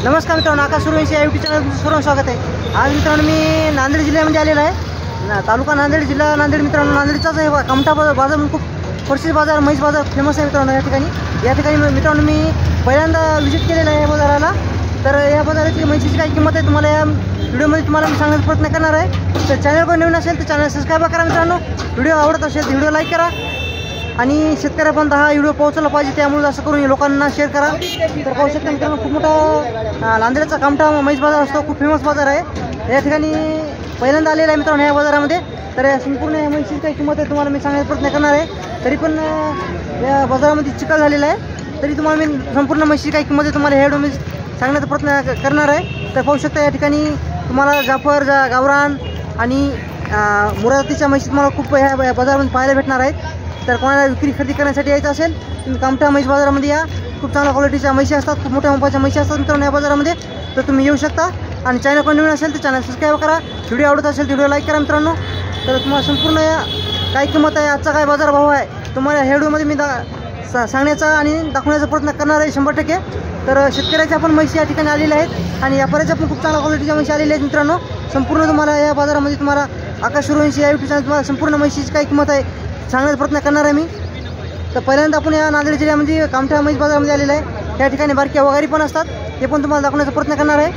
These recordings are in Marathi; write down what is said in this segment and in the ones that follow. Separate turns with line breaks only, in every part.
नमस्कार मित्रांनो, आकाश सूर्यवंशी या यूट्यूब चॅनल सर्व स्वागत आहे। आज मित्रांनो मी नांदेड जिल्ह्यामध्ये आलेला आहे। तालुका नांदेड, जिल्हा नांदेड। मित्रांनो नांदेडचाच आहे कामठा बाजार म्हणून खूप प्रसिद्ध बाजार, म्हैस बाजार फेमस आहे मित्रांनो। या ठिकाणी मित्रांनो मी पहिल्यांदा व्हिजिट केलेला आहे या बाजाराला। तर या बाजाराची म्हैसीची काय किंमत आहे तुम्हाला या व्हिडिओमध्ये तुम्हाला मी सांगण्याचा प्रयत्न करणार आहे। तर चॅनलवर नवीन असेल तर चॅनल सबस्क्राईब करा मित्रांनो। व्हिडिओ आवडत असेल तर व्हिडिओ लाईक करा आणि शेतकऱ्यापर्यंत हा व्हिडिओ पोहोचला पाहिजे, त्यामुळे असं करून लोकांना शेअर करा। तर पाहू शकता मित्रांनो खूप मोठा नांदेडचा कामठा म्हैस बाजार असतो, खूप फेमस बाजार आहे। या ठिकाणी पहिल्यांदा आलेला आहे मित्रांनो या बाजारामध्ये। तर संपूर्ण म्हैसीची काय किंमत आहे तुम्हाला मी सांगण्याचा प्रयत्न करणार आहे। तरी पण या बाजारामध्ये चिखल झालेला आहे, तरी तुम्हाला मी संपूर्ण म्हैसीची काय किंमत आहे तुम्हाला ह्या व्हिडिओ सांगण्याचा प्रयत्न करणार आहे। तर पाहू शकता या ठिकाणी तुम्हाला जाफर, गावरान आणि मुरातीच्या म्हैसी तुम्हाला खूप ह्या बाजारामध्ये पाहायला भेटणार आहेत। तर कोणाला विक्री खरेदी करण्यासाठी यायचं असेल तुम्ही कामठा म्हैस बाजारामध्ये या। खूप चांगल्या क्वालिटीच्या म्हैसी असतात, खूप मोठ्या मापाच्या म्हैसी असतात मित्रांनो या बाजारामध्ये। तर तुम्ही येऊ शकता आणि चॅनल पण नवीन असेल तर चॅनल सबस्क्राईब करा, व्हिडिओ आवडत असेल तर व्हिडिओ लाईक करा मित्रांनो। तर तुम्हाला संपूर्ण काय किंमत आहे, आजचा काय बाजार भाव आहे तुम्हाला ह्या व्हिडिओमध्ये मी सांगण्याचा आणि दाखवण्याचा प्रयत्न करणार आहे 100%। तर शेतकऱ्याच्या पण म्हैसी या ठिकाणी आलेल्या आहेत आणि व्यापाऱ्याच्या पण खूप चांगल्या क्वालिटीच्या म्हैसी आलेल्या आहेत मित्रांनो। संपूर्ण तुम्हाला या बाजारामध्ये तुम्हाला आकाश सूर्यवंशी या यूट्यूब चॅनल तुम्हाला संपूर्ण म्हैसीची काय किंमत आहे सांगण्याचा प्रयत्न करणार आहे मी। तर पहिल्यांदा आपण या नांदेड जिल्ह्यामध्ये कामठा म्हैस बाजारामध्ये आलेला आहे। त्या ठिकाणी बारक्या वगैरे पण असतात, ते पण तुम्हाला दाखवण्याचा प्रयत्न करणार आहे।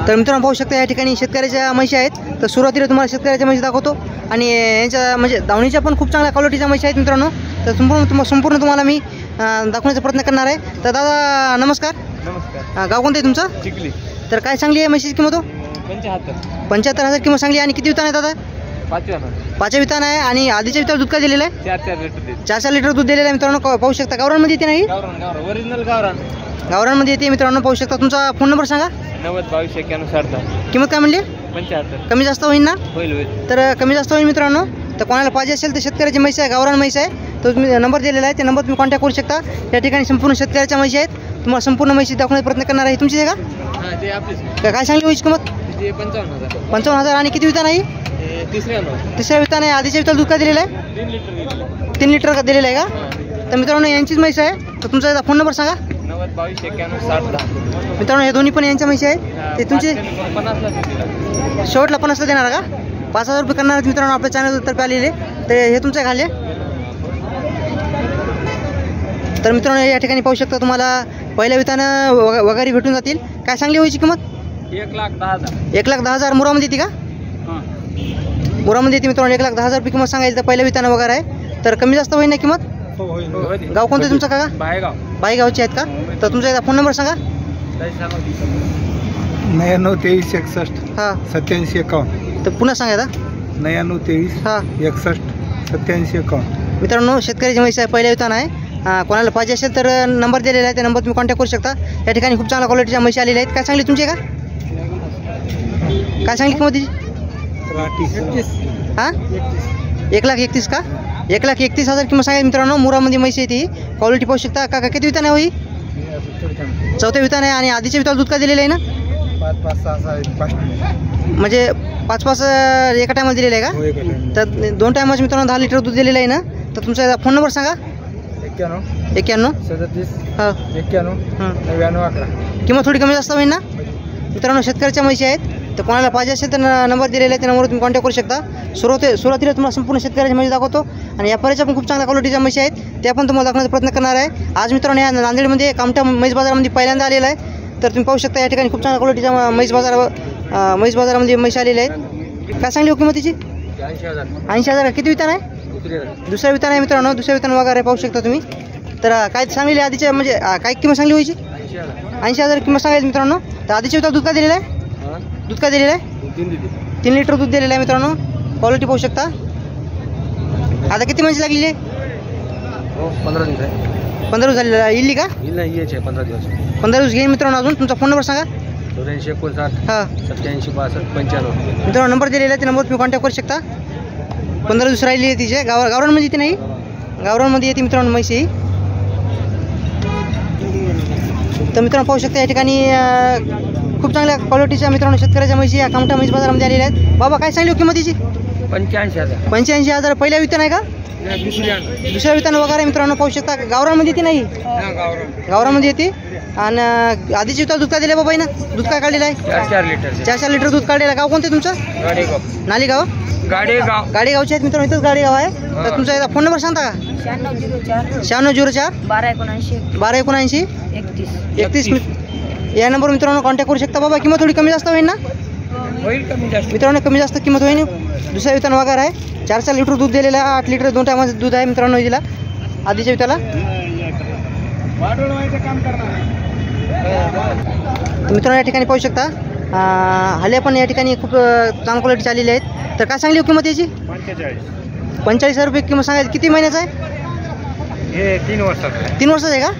तर मित्रांनो पाहू शकता या ठिकाणी शेतकऱ्याच्या म्हैशी आहेत। तर सुरुवातीला तुम्हाला शेतकऱ्याच्या म्हैशी दाखवतो आणि यांच्या म्हणजे दावणीच्या पण खूप चांगल्या क्वालिटीच्या म्हैशी आहेत मित्रांनो। तर संपूर्ण तुम्हाला मी दाखवण्याचा प्रयत्न करणार आहे। तर दादा नमस्कार।
नमस्कार।
गाव कोणतं आहे तुमचं?
चिखली।
तर काय सांगली आहे म्हशीची किंमत? 75,000 किंमत सांगली। आणि किती वितान आहे दादा? 5 वितान आहे आणि आधीच्या वितान दूध काय दिलेलं आहे? 4 लिटर दूध दिलेलं आहे मित्रांनो। पाहू शकता गावरानमध्ये येते नाही?
ओरिजिनल गावरान
गावरानमध्ये येते मित्रांनो। पाहू शकता। तुमचा फोन नंबर सांगा।
90-22-91-60।
किंमत काय म्हणली?
75।
कमी जास्त होईल ना?
होईल।
तर कमी जास्त होईल मित्रांनो। तर कोणाला पाहिजे असेल तर शेतकऱ्याची म्हैस आहे, गावरान म्हैस आहे, तो तुम्ही नंबर दिलेला आहे, त्या नंबर तुम्ही कॉन्टॅक्ट करू शकता। या ठिकाणी संपूर्ण शेतकऱ्याच्या म्हैसी आहेत, तुम्हाला संपूर्ण म्हैसी दाखवण्याचा प्रयत्न करणार आहे। तुमची आहे का? काय सांगली म्हैस किंमत? 55,000 आणि किती वितान आहे? तिसऱ्या वितान आहे। आधीच्या वितान दूध काय दिलेलं आहे? 3 लिटर दिलेलं आहे का? तर मित्रांनो यांचीच म्हैस आहे। तर तुमचा फोन नंबर सांगा।
90-22-91-60।
मित्रांनो हे दोन्ही पण यांच्या म्हैसी आहेत। ते तुमचे शेवटला 50ला देणार का? 5,000 रुपये करणार आहेत मित्रांनो आपल्या चॅनलतर्फे आलेले। तर हे तुमचं खाले। तर मित्रांनो या ठिकाणी पाहू शकता तुम्हाला पहिल्या वितानं वगैरे भेटून जातील। काय सांगली व्हायची किंमत? 1,10,000 मुरामध्ये येते का? मुरामध्ये येते मित्रांनो। 1,10,000 रुपये किंमत सांगायची। तर पहिल्या वितानं वगैरे आहे, तर कमी जास्त होईल ना किंमत? गाव कोणतं तुमचं काका? बायगावचे आहेत का? तर तुमचा फोन नंबर सांगा।
99-23-61।
हां
87-51।
तर पुन्हा सांगा आता।
99-23-61-87-51।
मित्रांनो शेतकऱ्याची म्हैस आहे, पहिल्या वितान आहे। कोणाला पाहिजे असेल तर नंबर दिलेला आहे, त्या नंबर तुम्ही कॉन्टॅक्ट करू शकता। या ठिकाणी खूप चांगल्या क्वालिटीच्या म्हैसी आलेल्या आहेत। काय सांगली तुमची का? काय सांगली किंमत तिची? हां 1,31,000 का? 1,31,000 किंमत सांगायची मित्रांनो। मुरामध्ये म्हैसी आहे ती, क्वालिटी पाहू शकता। काका किती वितान आहे होई? 4थ्या वितान आहे आणि आधीच्या वितान दूध काय दिलेलं आहे ना?
5-6
म्हणजे 5-5 एका टायमाला दिलेलं आहे का? तर 2 टायमाचं मित्रांनो 10 लिटर दूध दिलेलं आहे ना। तर तुमचा फोन नंबर सांगा। 91
37
हां
91 99 11।
किंमत थोडी कमी जास्त होईल ना मित्रांनो? शेतकऱ्याच्या म्हैसी आहेत, तर कोणाला पाहिजे असेल तर नंबर दिलेला आहे, त्या नंबरवर तुम्ही कॉन्टॅक्ट करू शकता। सुरुवातीला तुम्हाला संपूर्ण शेतकऱ्याच्या म्हैसी दाखवतो आणि व्यापाऱ्याच्या पण खूप चांगल्या क्वालिटीच्या म्हैसी आहेत, त्या पण तुम्हाला दाखवण्याचा प्रयत्न करणार आहे। आज मित्रांनो या नांदेडमध्ये कामठा म्हैस बाजारामध्ये पहिल्यांदा आलेला आहे। तर तुम्ही पाहू शकता या ठिकाणी खूप चांगल्या क्वालिटीच्या म्हैस बाजारामध्ये म्हैस आलेल्या आहेत। काय सांगली हो किंमतीची? 80,000। किती वितान आहे? दुसऱ्या वितान आहे मित्रांनो। दुसऱ्या वितान वगैरे पाहू शकता तुम्ही। तर काय सांगलेली आधीच्या म्हणजे काय किंमत सांगली व्हायची? 80,000 किंमत सांगायची मित्रांनो। तर आधीच्या वितान दूध काय दिलेलं आहे? दूध काय दिलेलं आहे? 3 लिटर दूध दिलेलं आहे मित्रांनो। क्वालिटी पाहू शकता। आता किती म्हैस लागलेली आहे?
15 दिवस आहे।
15 दिवस झालेला येईल का?
15 दिवस
15 दिवस घेईन मित्रांनो। अजून तुमचा फोन नंबर सांगा।
84-59
हां
87-62-95।
मित्रांनो नंबर दिलेला आहे, त्या नंबर तुम्ही कॉन्टॅक्ट करू शकता। 15 दिवस राहिली आहे तिचे। गावरानमध्ये येते नाही? गावरानमध्ये येते मित्रांनो म्हैसी। तर मित्रांनो पाहू शकता या ठिकाणी खूप चांगल्या क्वालिटीच्या मित्रांनो शेतकऱ्याच्या म्हैसी या कामठा म्हैस बाजारामध्ये आलेल्या आहेत। बाबा काय सांगली किंमतीची?
85,000।
85,000 पहिल्या वितान आहे का? दुसऱ्या वितान वगैरे आहे मित्रांनो, पाहू शकता. गावरामध्ये येते नाही, गावरामध्ये येते. आणि आधीची विता दूध काय दिले बाबा ना, दूध काय काढलेलं आहे? 4 लिटर दूध काढलेलं आहे. गाव कोणते तुमचं? नालीगाव. गाडेगावचे आहेत मित्रांनो, इथंच गाडेगाव आहे. तर तुमचा याचा फोन नंबर सांगता का? 9604 1279 31. या नंबर मित्रांनो कॉन्टॅक्ट करू शकता बाबा. किंमत थोडी कमी जास्त होईल ना मित्रांनो, कमी जास्त किंमत होईल. दुसऱ्या वितान वगैरे आहे. 4 लिटर दूध दिलेलं आहे. 8 लिटर 2 टायमाचं दूध आहे मित्रांनो तिला, आधीच्या विताला. मित्रांनो या ठिकाणी पाहू शकता हल्ल्या पण या ठिकाणी खूप चांगल्या क्वालिटीचे आलेले आहेत. तर काय सांगली हो किंमत याची? 45,000 रुपये किंमत सांगायची. किती महिन्याचा आहे?
हे 3 वर्षाचं.
3 वर्षाचं आहे का?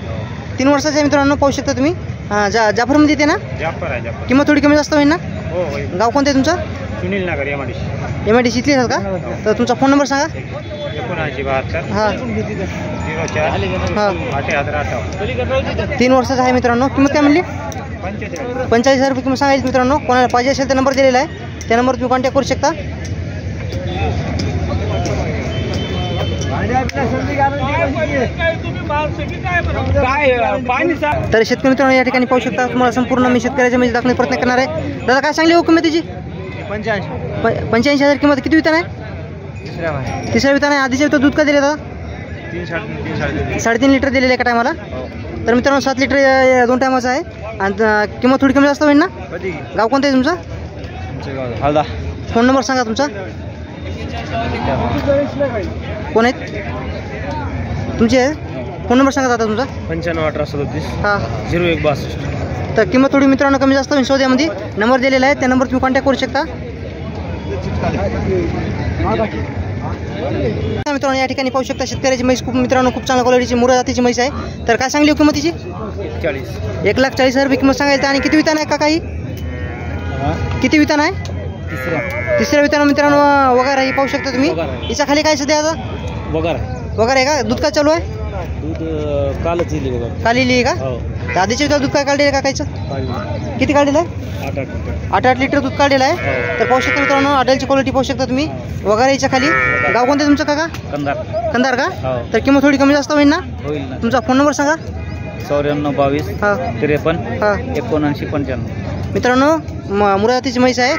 3 वर्षाचं आहे मित्रांनो, पाहू शकता तुम्ही. जाफरमध्ये येते ना? किंमत थोडी कमी जास्त होईल ना? गाव कोणतं आहे तुमचं?
सुनील नगर
MIDC इथली आहेत का? तर तुमचा फोन नंबर सांगा.
7972
हां
04
हां
8018.
3 वर्षाचा आहे मित्रांनो. किंमत काय म्हणली? 45,000 रुपये किंमत सांगायची मित्रांनो. कोणाला पाहिजे असेल तर नंबर दिलेला आहे, त्या नंबरवर तुम्ही कॉन्टॅक्ट करू शकता. तर शेतकरी मित्रांनो या ठिकाणी पाहू शकता. तुम्हाला संपूर्ण मी शेतकऱ्याच्या म्हणजे दाखवण्याचा प्रयत्न करणार आहे. दादा काय सांगली हो किंमत त्याची? 85,000 किंमत. किती वितान आहे? तिसऱ्या वितान आहे. आधीच्या विता दूध का दिले दादा? 3.5 लिटर दिलेलं आहे एका टायमाला. तर मित्रांनो 7 लिटर 2 टायमाचं आहे. आणि किंमत थोडी कमी जास्त होईल ना? गाव कोणतं आहे तुमचं?
हलदा.
फोन नंबर सांगा तुमचा. कोण आहेत तुमचे? फोन नंबर सांगा दादा तुमचा.
951837
हां
0162.
तर किंमत थोडी मित्रांनो कमी जास्त होईल. सौद्यामध्ये नंबर दिलेला आहे, त्या नंबर तुम्ही कॉन्टॅक्ट करू शकता. मित्रांनो या ठिकाणी पाहू शकता शेतकऱ्याची म्हैस खूप मित्रांनो खूप चांगल्या क्वालिटीची मुरा जातीची म्हैस आहे. तर काय सांगली हो किंमतीची? 1,40,000 रुपये किंमत सांगायची. आणि किती वितान आहे का? काही किती वितान आहे? तिसऱ्या वितान मित्रांनो वगैरे आहे, पाहू शकता तुम्ही. हिच्या खाली काय सध्या आता वगैरे आहे का? दूध काय चालू आहे?
दूध कालच दिली बघा.
काल लिहिली का? आधीच्या विता दूध काय काढलेलं आहे का? कायचं किती काढलेलं आहे? 8 लिटर दूध काढलेलं आहे. तर पाहू शकता मित्रांनो अडलची क्वालिटी पाहू शकता तुम्ही. वगैरे याच्या खाली. गाव कोणतं तुमचं काका? कंधार का? तर किंमत थोडी कमी जास्त होईल ना? तुमचा फोन नंबर सांगा.
9422
हां
53
हां
7995.
मित्रांनो मुरा जातीची म्हैस आहे.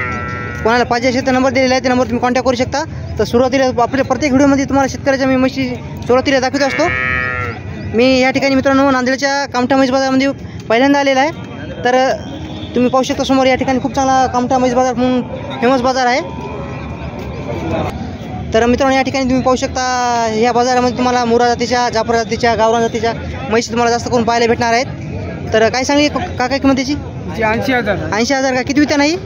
कोणाला पाहिजे असेल तर नंबर दिलेला आहे, त्या नंबर तुम्ही कॉन्टॅक्ट करू शकता. तर सुरुवातीला आपल्या प्रत्येक व्हिडिओमध्ये तुम्हाला शेतकऱ्याच्या मी म्हशी सुरुवातीला दाखवत असतो. मी या ठिकाणी मित्रांनो नांदेडच्या कामठा म्हैस बाजारामध्ये पहिल्यांदा आलेला आहे. तर तुम्ही पाहू शकता समोर या ठिकाणी खूप चांगला कामठा म्हैस बाजार म्हणून फेमस बाजार आहे. तर मित्रांनो या ठिकाणी तुम्ही पाहू शकता या बाजारामध्ये तुम्हाला मुरा जातीच्या, जाफर जातीच्या, गावरान जातीच्या म्हैस तुम्हाला जास्त करून पाहायला भेटणार आहेत. तर काय सांगली काय किंमत त्याची? 80,000 का? किती वितान आहे?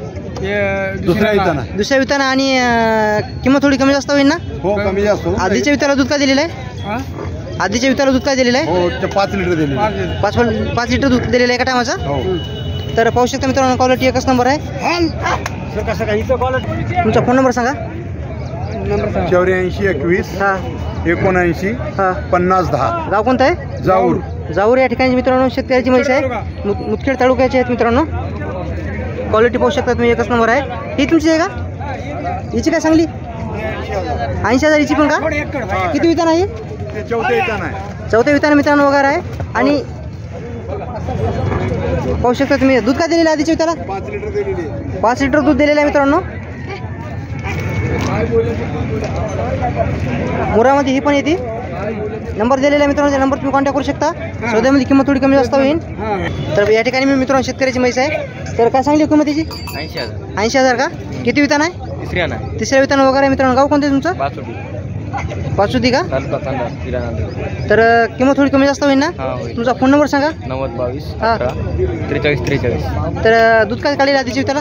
दुसऱ्या वितान. आणि किंमत थोडी कमी जास्त होईल ना?
हो कमी जास्त.
आधीच्या विताला दूध काय दिलेलं आहे? आधीच्या विताला दूध काय दिलेलं आहे?
5 लिटर दिले.
5 लिटर दूध दिलेलं आहे एका टायमाचं. तर पाहू शकता मित्रांनो क्वालिटी एकच नंबर आहे. तुमचा फोन नंबर सांगा.
8421
हां
79
हां
5010.
गाव कोणतं आहे?
जाऊर.
जाऊर या ठिकाणी मित्रांनो शेतकऱ्याची म्हैस आहे. मुदखेड तालुक्याचे आहेत मित्रांनो. क्वालिटी पाहू शकता तुम्ही एकच नंबर आहे. ही तुमची आहे का? हिची काय सांगली? 80,000 हिची पण का? किती वितान आहे? चौथ्या वितान मित्रांनो वगैरे आहे. आणि पाहू शकता तुम्ही दूध काय दिलेलं आहे आधीच्या विताला? 5 लिटर दूध दिलेलं आहे मित्रांनो. मुरामध्ये ही पण येते. नंबर दिलेला आहे मित्रांनो, त्या नंबर तुम्ही कॉन्टॅक्ट करू शकता. सौद्यामध्ये किंमत थोडी कमी जास्त होईल. तर या ठिकाणी मी मित्रांनो शेतकऱ्याची म्हैस आहे. तर काय सांगली किंमत त्याची? 80,000 का? किती वितान आहे? तिसऱ्या वितान वगैरे मित्रांनो. गाव कोणतं तुमचं? पाचोदी का? तर किंमत थोडी कमी जास्त होईल ना? तुमचा फोन नंबर सांगा.
9022
हां
43
तर दूध काय काढलेलं आधीची विताला?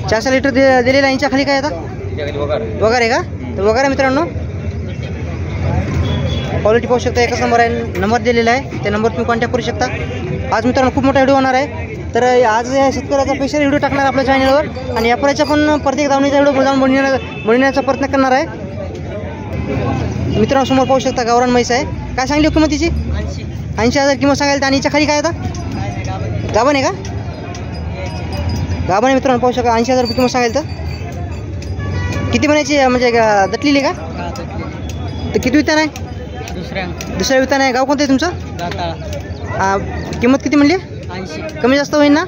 4 लिटर दिलेलं आहे. यांच्या खाली काय आता वगैरे का? तर वगैरे मित्रांनो क्वालिटी पाहू शकता एकच नंबर आहे. नंबर दिलेला आहे, त्या नंबर तुम्ही कॉन्टॅक्ट करू शकता. आज मित्रांनो खूप मोठा व्हिडिओ होणार आहे. तर आज या शेतकऱ्याचा स्पेशल व्हिडिओ टाकणार आपल्या चॅनलवर. आणि व्यापाऱ्याचा पण प्रत्येक दावणीचा व्हिडिओ जाऊन बनवण्याचा प्रयत्न करणार आहे. मित्रांनो समोर पाहू शकता गावरान म्हैस आहे. काय सांगली किंमतीची? 80,000 किंमत सांगायला. आणि याच्या खाली काय आता गाभण आहे का? गाभण आहे मित्रांनो पाहू शकता. 80,000 रुपये किंमत सांगायला. तर किती बनायची म्हणजे दटलेली का? तर किती वितान आहे? दुसऱ्या वितान आहे. गाव कोणतं आहे तुमचं? किंमत किती म्हणली?
80.
कमी जास्त होईल ना?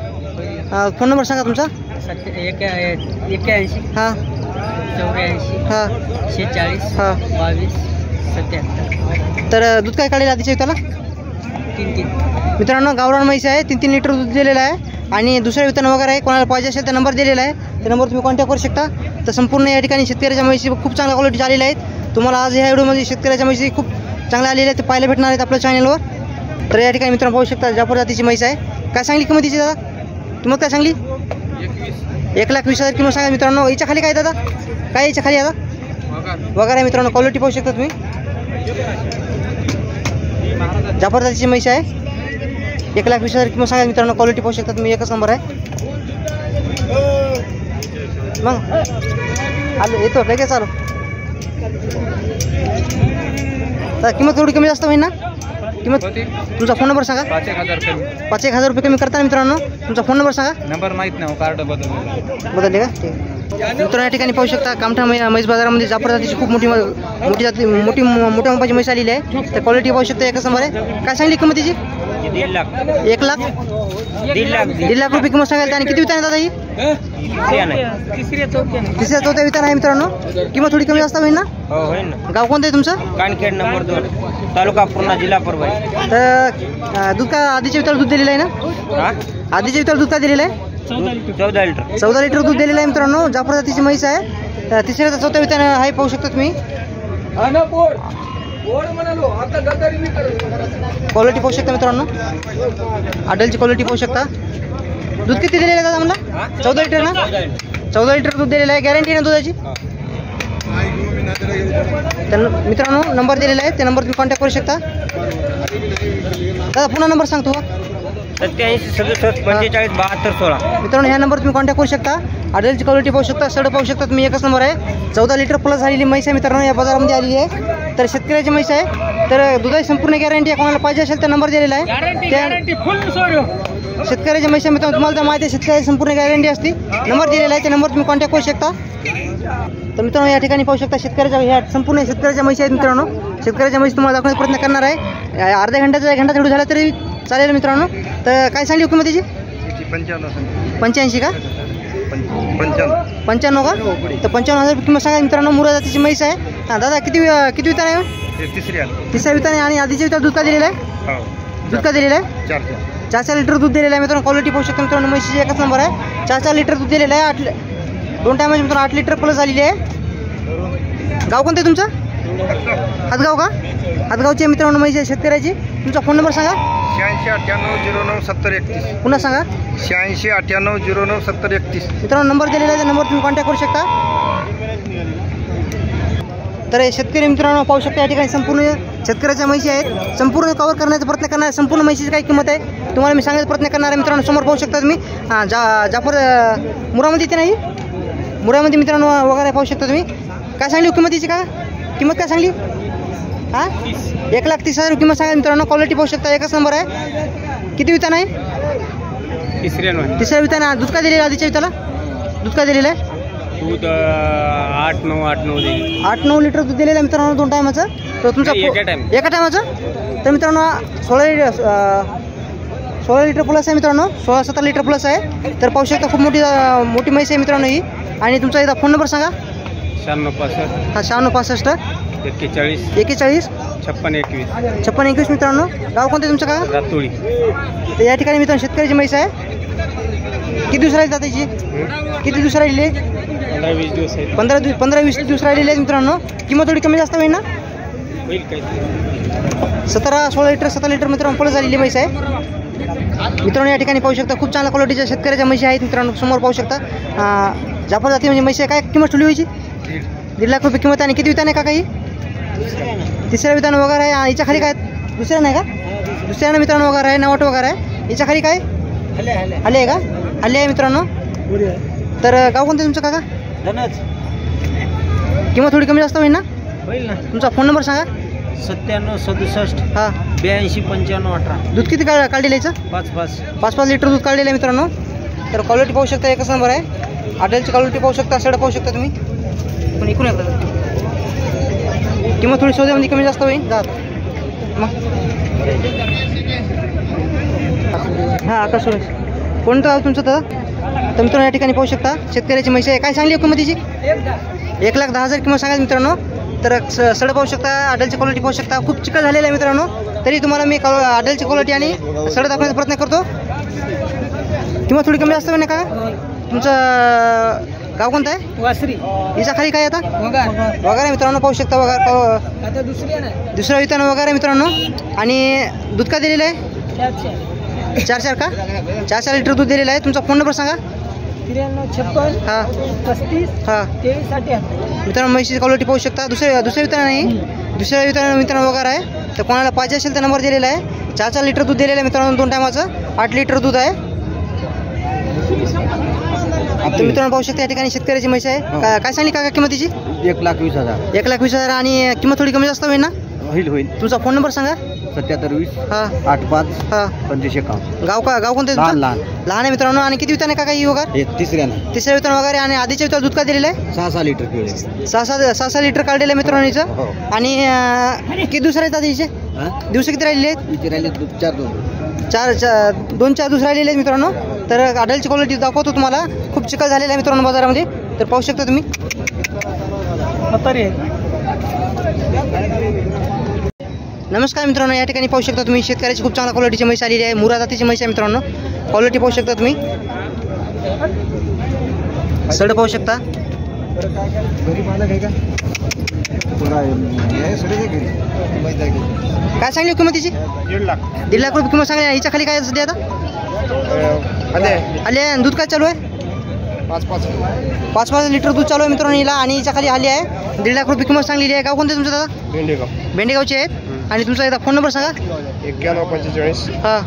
फोन नंबर सांगा तुमचा.
81
हां
84
हां
46
हां.
22 77.
तर दूध काय काढलेलं आधीच्या विताला?
3
मित्रांनो गावरान म्हैस आहे. 3 लिटर दूध दिलेलं आहे आणि दुसऱ्या वितान वगैरे आहे. कोणाला पाहिजे असेल तर नंबर दिलेला आहे, त्या नंबर तुम्ही कॉन्टॅक्ट करू शकता. तर संपूर्ण या ठिकाणी शेतकऱ्याच्या म्हैशी खूप चांगल्या क्वालिटीच्या आलेल्या आहेत. तुम्हाला आज ह्या व्हिडिओमध्ये शेतकऱ्याच्या म्हैशी खूप चांगल्या आलेल्या आहेत, ते पाहायला भेटणार आहेत आपल्या चॅनलवर. तर या ठिकाणी मित्रांनो पाहू शकता जाफर जातीची म्हैस आहे. काय सांगली किंमतीची दादा? किंमत काय सांगली? 1,20,000 किंमत सांगा मित्रांनो. याच्या खाली काय दादा? काय याच्या खाली आता वगैरे मित्रांनो क्वालिटी पाहू शकता तुम्ही. जाफर जातीची म्हैस आहे. 1,20,000 किंमत सांगा मित्रांनो. क्वालिटी पाहू शकता तुम्ही, एकच नंबर आहे. मग आलो येतो लगेच आलो. तर किंमत थोडी कमी जास्त होईल ना? किंमत तुमचा फोन नंबर सांगा. 5,000 रुपये कमी करता मित्रांनो. तुमचा फोन नंबर सांगा.
नंबर माहीत नाही, कार्ड
बदलले का? ठीक. मित्रांनो या ठिकाणी पाहू शकता कामठा म्हैस बाजारामध्ये जाफर जातीची खूप मोठी मोठ्या मापाची म्हैस आलेली आहे. तर क्वालिटी पाहू शकता, एकच नंबर आहे. काय सांगली किंमतीची?
1 लाख
1,00,000 रुपये किंमत सांगायला. आणि किती वितान दादा ही? तिसऱ्या चौथ्या वितान आहे मित्रांनो. किंमत थोडी कमी जास्त होईल ना?
हो होईल ना.
गाव कोणतं आहे तुमचं?
कानखेड नंबर 2 तालुका पूर्णा जिल्हा परभणी.
तर दूध का आधीच्या विताला दूध दिलेलं आहे ना?
हा
आधीच्या विताला दूध काय दिलेलं आहे?
14 लिटर.
14 लिटर दूध दिलेलं आहे मित्रांनो. जाफर जातीची म्हैस आहे. तिसऱ्या तर चौथ्या वितान आहे, पाहू शकता तुम्ही. क्वालिटी पाहू शकता मित्रांनो. आडलची क्वालिटी पाहू शकता. दूध किती दिलेलं आहे दादा मला? 14 लिटर ना? 14 लिटर दूध दिलेलं आहे. गॅरंटी ना दुधाची? तर मित्रांनो नंबर दिलेला आहे, त्या नंबर तुम्ही कॉन्टॅक्ट करू शकता. दादा पुन्हा नंबर सांगतो.
87 67 45 72 16.
मित्रांनो ह्या नंबर तुम्ही कॉन्टॅक्ट करू शकता. आडलची क्वालिटी पाहू शकता, सड पाहू शकता तुम्ही, एकच नंबर आहे. 14 लिटर प्लस झालेली म्हैस आहे मित्रांनो, या बाजारामध्ये आलेली आहे. तर शेतकऱ्याची म्हैस आहे. तर दुधाची संपूर्ण गॅरंटी आहे. कोणाला पाहिजे असेल तर नंबर दिलेला आहे. शेतकऱ्याची म्हैस आहे मित्रांनो. तुम्हाला तर माहिती आहे शेतकऱ्याची संपूर्ण गॅरंटी असते. नंबर दिलेला आहे, त्या नंबर तुम्ही कॉन्टॅक्ट करू शकता. तर मित्रांनो या ठिकाणी पाहू शकता शेतकऱ्याच्या ह्या संपूर्ण शेतकऱ्याच्या म्हैशी आहेत मित्रांनो. शेतकऱ्याच्या म्हैशी तुम्हाला दाखवण्याचा प्रयत्न करणार आहे. अर्ध्या घंट्याचा 1 घंटा तेवढं झाला तरी चालेल मित्रांनो. तर काय सांगली किंमतीची? 85 का? 95 का? तर 55,000 किंमत सांगा मित्रांनो. मुरा जातीची म्हैस आहे. हां दादा किती वितान आहे? तिसऱ्या वितान आहे. आणि आधीच्या वितान दूध का दिलेलं आहे? दूध का दिलेलं आहे? 4 लिटर दूध दिलेलं आहे मित्रांनो. क्वालिटी पाहू शकता मित्रांनो. म्हैशीची एकच नंबर आहे. 4 लिटर दूध दिलेलं आहे. 2 टायमाची मित्रांनो 8 लिटर प्लस झालेली आहे. गाव कोणतं आहे तुमचं? हातगाव का? हातगावची आहे मित्रांनो म्हैस आहे शेतकऱ्याची. तुमचा फोन नंबर सांगा.
86 98 09 70 31.
पुन्हा सांगा.
86 98 09 70 31.
मित्रांनो नंबर दिलेला आहे, त्या नंबर तुम्ही कॉन्टॅक्ट करू शकता. तर हे शेतकरी मित्रांनो पाहू शकता या ठिकाणी संपूर्ण शेतकऱ्याच्या म्हैशी आहेत. संपूर्ण कव्हर करण्याचा प्रयत्न करणार. संपूर्ण म्हैशीची काय किंमत आहे तुम्हाला मी सांगायचा प्रयत्न करणार आहे मित्रांनो. समोर पाहू शकता तुम्ही. जाफर मुरामध्ये येते नाही, मुरामध्ये मित्रांनो वगैरे पाहू शकता तुम्ही. काय सांगली किंमतीची? का किंमत काय सांगली? हां 1,30,000 किंमत सांगा मित्रांनो. क्वालिटी पाहू शकता, एकच नंबर आहे. किती वितान आहे? तिसऱ्या वितान. दूध काय दिलेलं आहे आधीच्या विताला? दूध काय दिलेलं आहे?
दूध 8-9
लिटर दूध दिलेलं आहे मित्रांनो 2 टायमाचं. तर तुमचा एका टायमाचं. तर मित्रांनो 16 लिटर प्लस आहे मित्रांनो. 16-17 लिटर प्लस आहे. तर पाहू शकता खूप मोठी म्हैस आहे मित्रांनो ही. आणि तुमचा एकदा फोन नंबर सांगा.
96
हा 96
41
41 56 21 मित्रांनो. गाव कोणतं तुमचं? का
रातोळी.
तर या ठिकाणी मित्रांनो शेतकऱ्याची म्हैस आहे. किती दिवस राहिली त्याची? किती दिवस राहिलेली?
15-20 दिवस आहे.
15-20 दिवस राहिलेले आहेत मित्रांनो. किंमत थोडी कमी जास्त होईल ना?
होईल काही.
17-16 लिटर 7 लिटर मित्रांनो पुढे झालेली म्हैस आहे मित्रांनो. या ठिकाणी पाहू शकता खूप चांगल्या क्वालिटीच्या शेतकऱ्याच्या म्हैशी आहेत मित्रांनो. समोर पाहू शकता जाफर जाती म्हणजे म्हैशी आहे. काय किंमत ठेवली व्हायची? 1.5 लाख रुपये किंमत आहे. आणि किती वितान आहे का काही? तिसऱ्या वितान वगैरे आहे. याच्या खाली काय? दुसऱ्या नाही का? दुसऱ्यानं मित्रांनो वगैरे आहे. नवाट वगैरे आहे. याच्या खाली काय? हल्ले आहे का? हल्ले आहे मित्रांनो. तर गाव कोणतं तुमचं काका? किंमत थोडी कमी जास्त होईल ना?
होईल ना.
तुमचा फोन नंबर सांगा.
97 67
हां
82 95 18.
दूध किती काढलेलं याचं?
5
लिटर दूध काढलेलं आहे मित्रांनो. तर क्वालिटी पाहू शकता, एकच नंबर आहे. आडलची क्वालिटी पाहू शकता, सड पाहू शकता तुम्ही. पण इकडून किंमत थोडी सौद्यामध्ये कमी जास्त होईल जात मग. हां आकाश सुरेश कोणतं गाव तुमचं दादा? तर मित्रांनो या ठिकाणी पाहू शकता शेतकऱ्याची म्हैस आहे. काय सांगली किंमत तिची? 1,10,000 किंमत सांगायची मित्रांनो. तर सड पाहू शकता, आडलची क्वालिटी पाहू शकता, खूप चिकन झालेलं आहे मित्रांनो. तरी तुम्हाला मी आडलची क्वालिटी आणि सड दाखवण्याचा प्रयत्न करतो. किंमत थोडी कमी जास्त होईल का? तुमचं गाव कोणतं आहे?
वासरी
हिच्या खाली काय आता?
वगार
वगैरे मित्रांनो पाहू शकता वगैरे
आता दुसरी आहे ना
दुसऱ्या वितानं वगैरे मित्रांनो. आणि दूध का दिलेलं आहे? 4 का? 4 लिटर दूध दिलेलं आहे. तुमचा फोन नंबर सांगा.
9356
हां
35
हां
2378.
मित्रांनो म्हैशीची क्वालिटी पाहू शकता. दुसऱ्या वितानं नाही, दुसऱ्या वितानं मित्रांनो वगैरे आहे. तर कोणाला पाहिजे असेल तर नंबर दिलेला आहे. 4 लिटर दूध दिलेलं आहे मित्रांनो. 2 टायमाचं 8 लिटर दूध आहे. तर मित्रांनो पाहू शकता या ठिकाणी शेतकऱ्याची म्हैस आहे. काय सांगली काका किंमतीची?
1,20,000
1,20,000 आणि किंमत थोडी कमी जास्त होईल ना?
होईल.
तुमचा फोन नंबर सांगा.
7720
हां
85
हां
2551.
गाव कोणतं आहे तुमचं? लहान आहे मित्रांनो. आणि किती वितान आहे काका ही वगैरे?
हे तिसऱ्यानं
तिसऱ्या वितान वगैरे. आणि आधीच्या वितान दूध का दिलेलं आहे?
6 लिटर पिळे.
6 लिटर काढलेलं आहे मित्रांनो हिचं.
हो.
आणि किती दिवस राहतात हिचे? दिवस किती राहिलेले आहेत?
इथे राहिले 4
2-4 दिवस राहिलेले आहेत मित्रांनो. तर आडलची क्वालिटी दाखवतो तुम्हाला. खूप चिकन झालेलं आहे मित्रांनो बाजारामध्ये. तर पाहू शकता तुम्ही. नमस्कार मित्रांनो, या ठिकाणी पाहू शकता तुम्ही शेतकऱ्याची खूप चांगल्या क्वालिटीची म्हैस आलेली आहे. मुरा जातीची म्हैस आहे मित्रांनो. क्वालिटी पाहू शकता तुम्ही. सड पाहू शकता. काय सांगली किंमत तिची? 1.5 लाख रुपये किंमत सांगली. हिच्या खाली काय सध्या आता? आली आहे. दूध काय चालू आहे? 5 लिटर दूध चालू आहे मित्रांनो हिला. आणि हिच्या खाली आली आहे. 1.5 लाख रुपये किंमत सांगलेली आहे. गाव कोणते तुमचं दादा? भेंडेगावचे आहेत. आणि तुमचा एकदा फोन नंबर सांगा.
9145
हां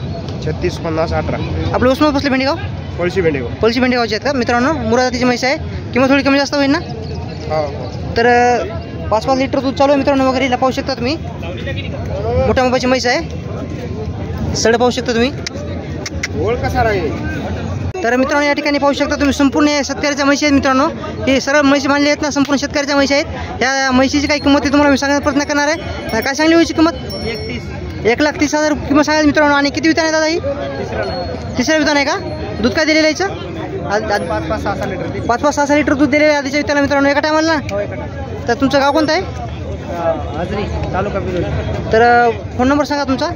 3650 18.
आपलं उस्मान बसले भेंडेगाव.
पळशी भेंडेगाव.
पळशी भेंडेगावचे आहेत का मित्रांनो? मुरा जातीची म्हैस आहे. किंमत थोडी कमी जास्त होईल ना? तर 5 लिटर दूध चालू आहे मित्रांनो वगैरे. हिला पाहू शकता तुम्ही. मोठ्या मोबाईलची म्हैस आहे. सड पाहू शकता तुम्ही.
कसा राहील?
तर मित्रांनो या ठिकाणी पाहू शकता तुम्ही संपूर्ण शेतकऱ्याच्या म्हैशी आहेत मित्रांनो. हे सर्व म्हैशी मानले आहेत ना, संपूर्ण शेतकऱ्याच्या म्हैशी आहेत. या म्हैशीची काही किंमत तुम्हाला मी सांगण्याचा प्रयत्न करणार आहे. काय सांगली व्हायची किंमत? 1,30,000 किंमत सांगायची मित्रांनो. आणि किती वितान आहे दादा ही? तिसऱ्या वितान आहे का? दूध काय दिलेलं आहे हिचं? 5-6 लिटर दूध दिलेलं आहे आधीच्या विताला मित्रांनो एका टायमाला ना. तर तुमचं गाव कोणतं आहे?
तालुका बिलोली.
तर फोन नंबर सांगा तुमचा.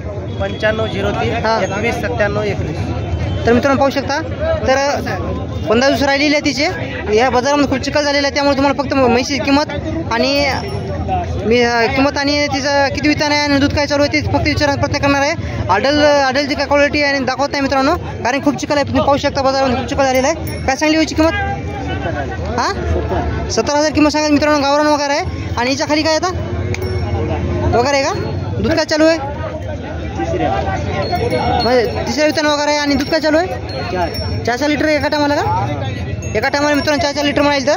9503
हां
21 97 21.
तर मित्रांनो पाहू शकता. तर 15 दिवस राहिलेले आहे तिचे. या बाजारामध्ये खूप चिखल झालेला आहे. त्यामुळे तुम्हाला फक्त म्हैशीची किंमत आणि किंमत आणि तिचं किती वितान आहे आणि दूध काय चालू आहे ते फक्त विचारण्याचा प्रयत्न करणार आहे. आडलची काय क्वालिटी आहे आणि दाखवत नाही मित्रांनो, कारण खूप चिखल आहे. तुम्ही पाहू शकता बाजारामध्ये खूप चिखल झालेला आहे. काय सांगली व्हायची किंमत? हां 17,000 किंमत सांगायची मित्रांनो. गावरान वगैरे आहे. आणि हिच्या खाली काय आता वगैरे आहे का? दूध काय चालू आहे? म्हणजे तिसऱ्या वितान वगैरे आहे. आणि दूध काय चालू आहे? 4 लिटर एका टायमाला का? एका टायमाला मित्रांनो 4 लिटर मिळेल. तर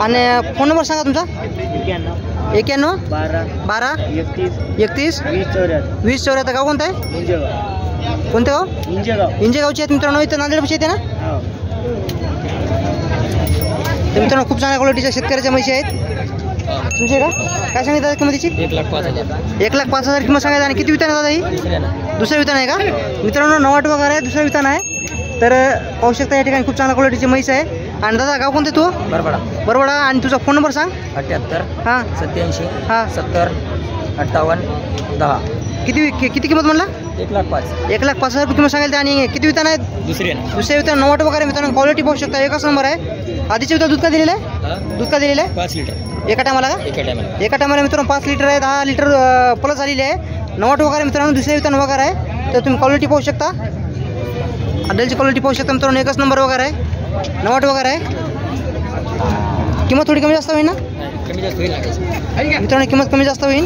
आणि फोन नंबर सांगा तुमचा. 91 12 31 20 84. गाव कोणतं आहे? कोणतं गाव? इंजेगावचे आहेत मित्रांनो. इथं नांदेडपाशी येते ना. तर मित्रांनो खूप चांगल्या क्वालिटीच्या शेतकऱ्याच्या म्हशी आहेत तुमचे का? काय सांगितलं किंमतीची? 1,05,000 किंमत सांगायचं. आणि किती वितान आहे दादा ही? दुसऱ्या वितान आहे का मित्रांनो? 9 वगैरे आहे. दुसऱ्या वितान आहे. तर पाहू शकता या ठिकाणी खूप चांगल्या क्वालिटीची म्हैस आहे. आणि दादा गाव कोणते तू? बरबडा. आणि तुझा फोन नंबर सांग.
78
हां
87
हां
70 58 10.
किती किंमत म्हणला?
1,05,000.
1,05,000 रुपये किंमत सांगायला. आणि किती वितान आहेत? दुसऱ्या वितान 9 वगैरे मित्रांनो. क्वालिटी पाहू शकता एकच नंबर आहे. आधीच्या वितान दूध का दिलेलं आहे? दूध का दिलेलं आहे?
5 लिटर
एका टायमाला का? एका टायमाला मित्रांनो 5 लिटर आहे. 10 लिटर प्लस झालेली आहे. 9 वगैरे मित्रांनो. दुसऱ्या वितान वगैरे आहे. तर तुम्ही क्वालिटी पाहू शकता. आडलची क्वालिटी पाहू शकता मित्रांनो. एकच नंबर वगैरे आहे. 9 वगैरे आहे. किंमत थोडी कमी जास्त होईल ना
कमी जास्त होईल
मित्रांनो? किंमत कमी जास्त होईल.